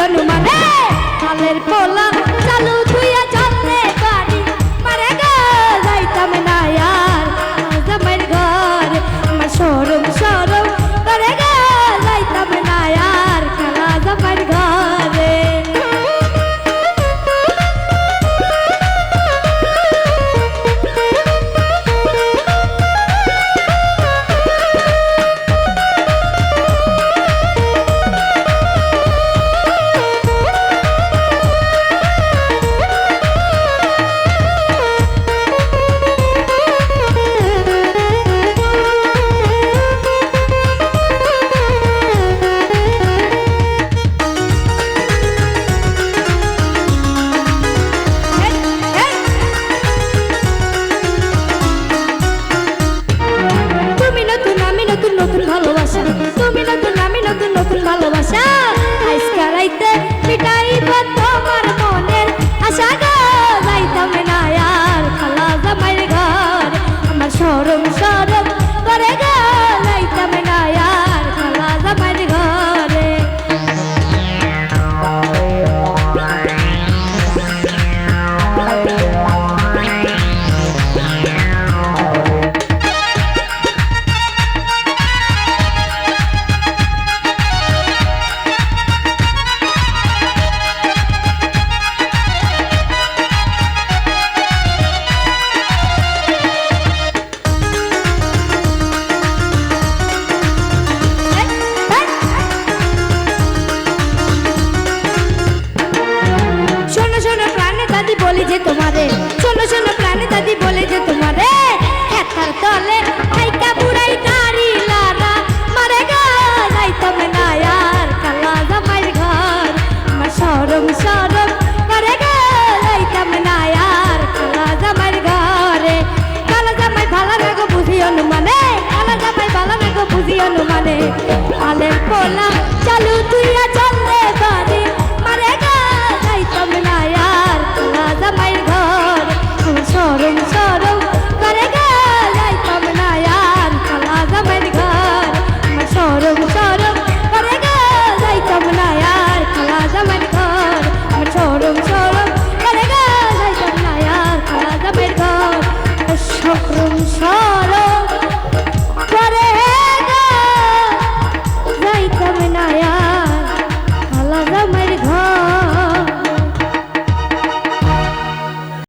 অনুমানে কালের পোলা চালু ধুইয়া চলতে পারি মারে গো যাইতাম না আর জামাইয়ের ঘর আমার শরম শরম করে গো যাইতাম না আর খালা জামাইয়ের ঘরে তুমি নতুন আমি নতুন নতুন ভালোবাসা আজকে রাইতে মিটাইব তোমার মনের আশা গো যাইতাম না আর খালা জামাইয়ের ঘর আমার শরম শরম করে গো যাইতাম না আর খালা জামাইয়ের ঘরে বলি যে তোমারে শোনো শোনো প্রাণে দাদি বলে যে তোমারে খেতার তলে হাইকা বুড়াই দাড়ি লারা মারে গো যাইতাম না আর কালা জামাইয়ের ঘর আমার শরম শরম করে গো যাইতাম না আর কালা জামাইয়ের ঘরে কালা জামাই ভালো না গো বুঝি অনুমানে কালা জামাই ভালো না গো বুঝি অনুমানে কালের পোলা